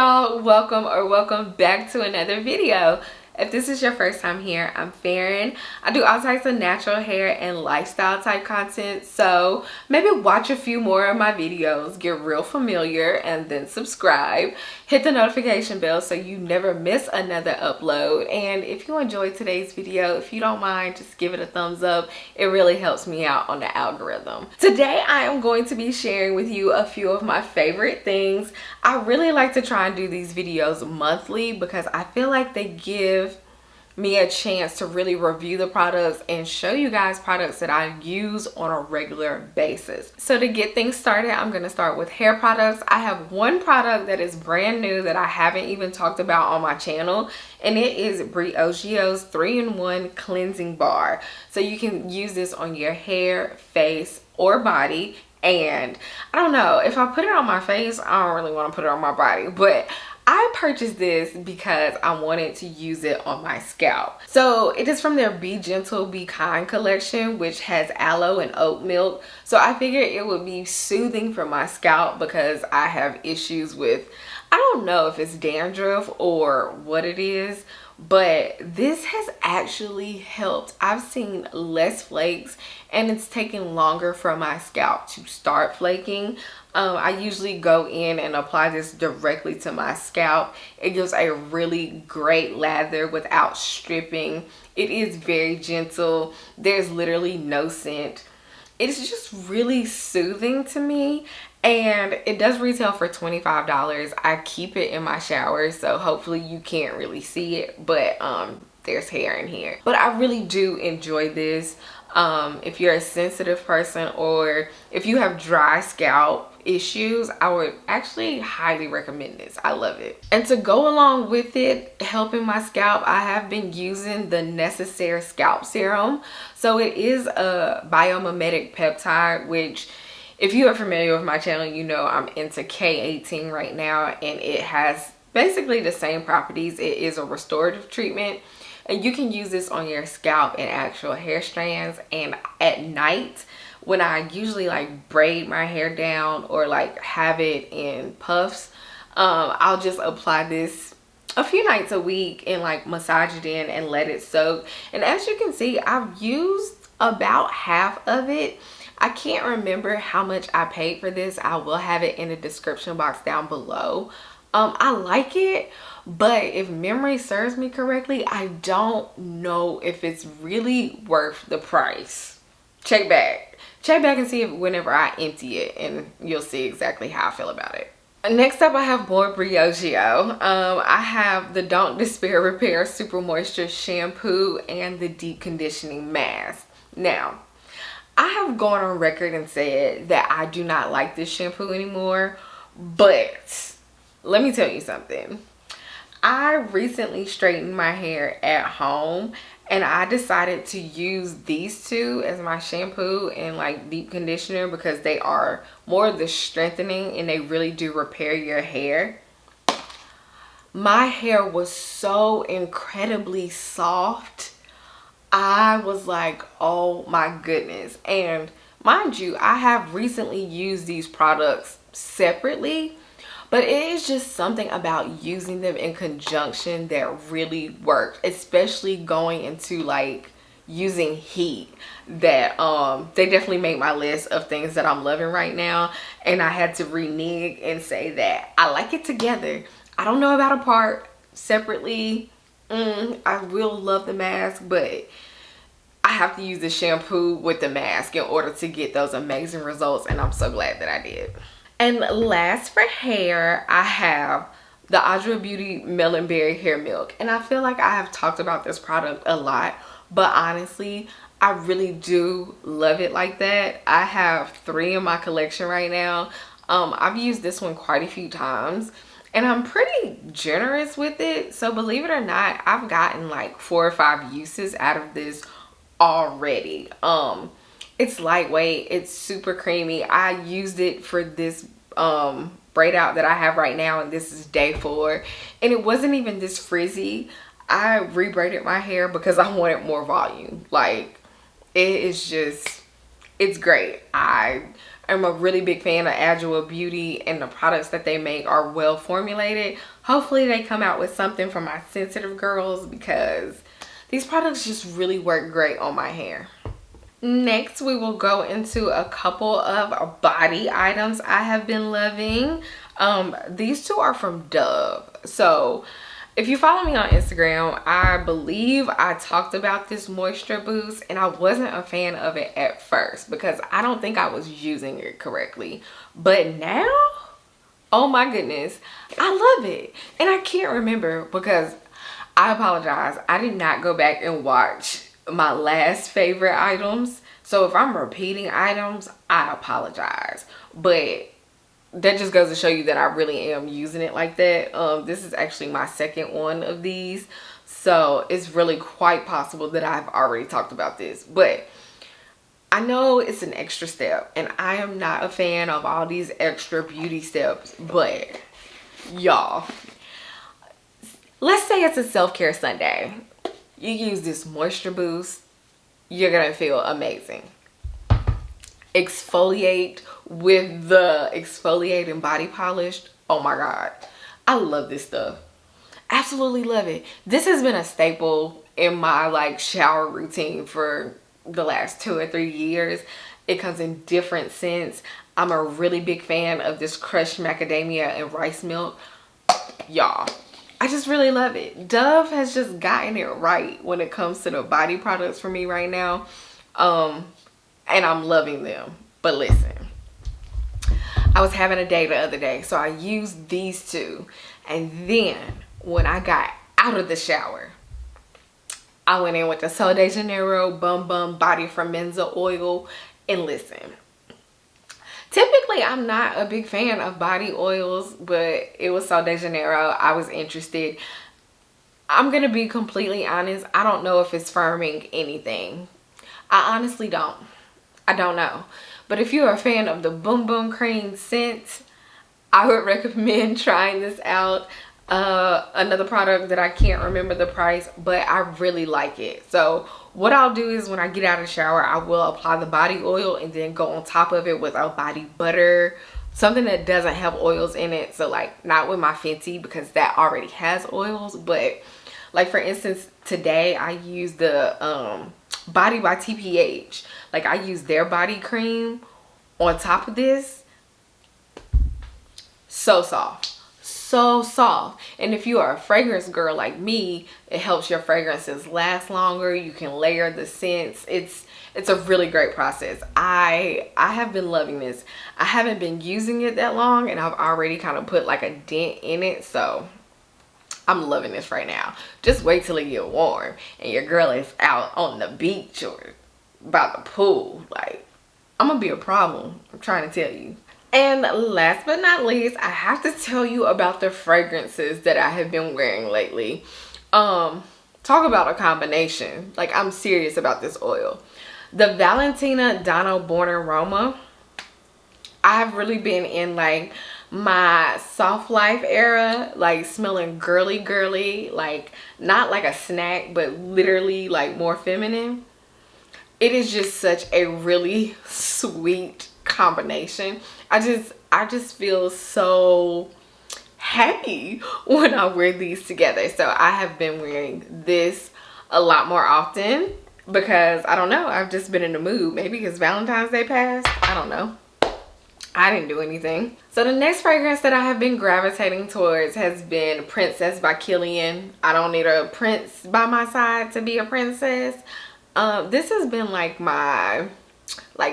y'all, welcome back to another video. If this is your first time here, I'm Faren. I do all types of natural hair and lifestyle type content, so maybe watch a few more of my videos, get real familiar, and then subscribe. Hit the notification bell so you never miss another upload. And if you enjoyed today's video, if you don't mind, just give it a thumbs up. It really helps me out on the algorithm. Today I am going to be sharing with you a few of my favorite things. I really like to try and do these videos monthly because I feel like they give me a chance to really review the products and show you guys products that I use on a regular basis. So to get things started, I'm going to start with hair products. I have one product that is brand new that I haven't even talked about on my channel, and it is Briogio's 3-in-1 cleansing bar. So you can use this on your hair, face, or body. And I don't know, if I put it on my face, I don't really want to put it on my body, but I purchased this because I wanted to use it on my scalp. So it is from their Be Gentle, Be Kind collection, which has aloe and oat milk. So I figured it would be soothing for my scalp because I have issues with, I don't know if it's dandruff or what it is, but this has actually helped. I've seen less flakes and it's taking longer for my scalp to start flaking. I usually go in and apply this directly to my scalp. It gives a really great lather without stripping. It is very gentle. There's literally no scent. It's just really soothing to me. And it does retail for $25. I keep it in my shower, so hopefully you can't really see it, but there's hair in here. But I really do enjoy this. If you're a sensitive person or if you have dry scalp issues, I would actually highly recommend this. I love it. And to go along with it, helping my scalp, I have been using the Necessaire scalp serum. So it is a biomimetic peptide, which if you are familiar with my channel, you know I'm into K18 right now, and it has basically the same properties. It is a restorative treatment, and you can use this on your scalp and actual hair strands. And at night, when I usually like braid my hair down or like have it in puffs, I'll just apply this a few nights a week and like massage it in and let it soak. And as you can see, I've used about half of it. I can't remember how much I paid for this. I will have it in the description box down below. I like it, but if memory serves me correctly, I don't know if it's really worth the price. Check back and see if whenever I empty it, and you'll see exactly how I feel about it. Next up, I have more Briogio. I have the Don't Despair Repair Super Moisture Shampoo and the Deep Conditioning Mask. Now, I have gone on record and said that I do not like this shampoo anymore, but let me tell you something. I recently straightened my hair at home, and I decided to use these two as my shampoo and like deep conditioner because they are more of the strengthening and they really do repair your hair. My hair was so incredibly soft. I was like, oh my goodness. And mind you, I have recently used these products separately, but it is just something about using them in conjunction that really worked, especially going into like using heat, that they definitely make my list of things that I'm loving right now. And I had to renege and say that I like it together. I don't know about apart, separately. I will love the mask, but I have to use the shampoo with the mask in order to get those amazing results, and I'm so glad that I did. And last for hair, I have the Adra Beauty Melon Berry Hair Milk. And I feel like I have talked about this product a lot, but honestly, I really do love it like that. I have 3 in my collection right now. I've used this one quite a few times, and I'm pretty generous with it. So believe it or not, I've gotten like 4 or 5 uses out of this already. It's lightweight, it's super creamy. I used it for this braid out that I have right now, and this is day 4, and it wasn't even this frizzy. I rebraided my hair because I wanted more volume. Like, it is just, it's great. I am a really big fan of Adwoa Beauty, and the products that they make are well formulated. Hopefully they come out with something for my sensitive girls, because these products just really work great on my hair. Next, we will go into a couple of body items I have been loving. These two are from Dove. So if you follow me on Instagram, I believe I talked about this moisture boost, and I wasn't a fan of it at first because I don't think I was using it correctly. But now, oh my goodness, I love it. And I can't remember, because I apologize, I did not go back and watch my last favorite items. So if I'm repeating items, I apologize. But that just goes to show you that I really am using it like that. This is actually my second one of these, so it's really quite possible that I've already talked about this. But I know it's an extra step, and I am not a fan of all these extra beauty steps. But y'all, let's say it's a self-care Sunday. You use this moisture boost, you're gonna feel amazing. Exfoliate with the exfoliating body polish. Oh my god, I love this stuff. Absolutely love it. This has been a staple in my like shower routine for the last 2 or 3 years. It comes in different scents. I'm a really big fan of this crushed macadamia and rice milk. Y'all, I just really love it. Dove has just gotten it right when it comes to the body products for me right now. And I'm loving them. But listen, I was having a day the other day, so I used these two, and then when I got out of the shower, I went in with the Sol de Janeiro Bum Bum Body Fermenza oil. And listen, typically I'm not a big fan of body oils, but it was Sol de Janeiro. I was interested. I'm gonna be completely honest, I don't know if it's firming anything. I honestly don't. I don't know. But if you're a fan of the Boom Boom Cream scent, I would recommend trying this out. Another product that I can't remember the price, but I really like it. So what I'll do is when I get out of the shower, I will apply the body oil and then go on top of it with a body butter, something that doesn't have oils in it. So like not with my Fenty, because that already has oils, but like for instance today I used the Body by TPH. Like I use their body cream on top of this. So soft, so soft. And if you are a fragrance girl like me, it helps your fragrances last longer. You can layer the scents. It's a really great process. I have been loving this. I haven't been using it that long, and I've already kind of put like a dent in it, so I'm loving this right now. Just wait till it get warm and your girl is out on the beach or by the pool. Like, I'm gonna be a problem, I'm trying to tell you. And last but not least, I have to tell you about the fragrances that I have been wearing lately. Talk about a combination. Like, I'm serious about this oil. The Valentina Donna Born Aroma. I've really been in like my soft life era, like smelling girly, like not like a snack, but literally like more feminine. It is just such a really sweet combination. I just feel so happy when I wear these together. So I have been wearing this a lot more often because I don't know, I've just been in the mood. Maybe because Valentine's Day passed, I don't know. I didn't do anything. So the next fragrance that I have been gravitating towards has been Princess by Kilian. I don't need a prince by my side to be a princess. This has been like my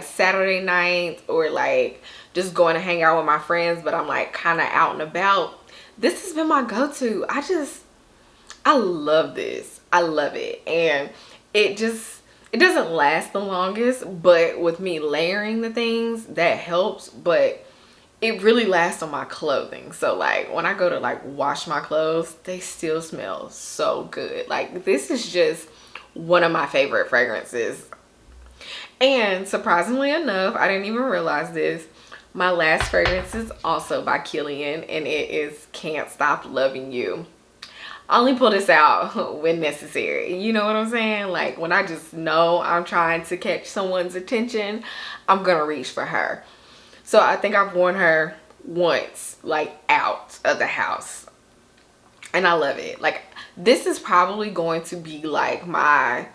Saturday night, or like just going to hang out with my friends, but I'm like kind of out and about. This has been my go-to. I love this. I love it. And it doesn't last the longest, but with me layering the things, that helps. But it really lasts on my clothing. So like when I go to like wash my clothes, they still smell so good. Like this is just one of my favorite fragrances. And surprisingly enough, I didn't even realize this, my last fragrance is also by Kilian, and it is Can't Stop Loving You. I only pull this out when necessary. You know what I'm saying? Like when I just know I'm trying to catch someone's attention, I'm gonna reach for her. So I think I've worn her once, like out of the house, and I love it. Like, this is probably going to be like my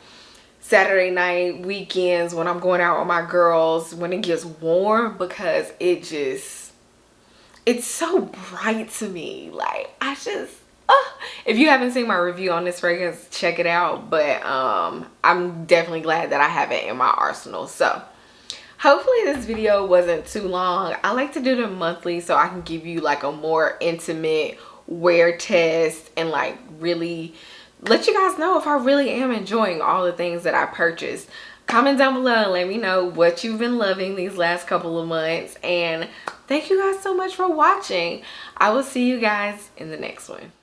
Saturday night weekends when I'm going out with my girls when it gets warm, because it's so bright to me. Like, I just if you haven't seen my review on this fragrance, check it out. But I'm definitely glad that I have it in my arsenal. So hopefully this video wasn't too long. I like to do them monthly so I can give you like a more intimate wear test and like really let you guys know if I really am enjoying all the things that I purchased. Comment down below and let me know what you've been loving these last couple of months. And thank you guys so much for watching. I will see you guys in the next one.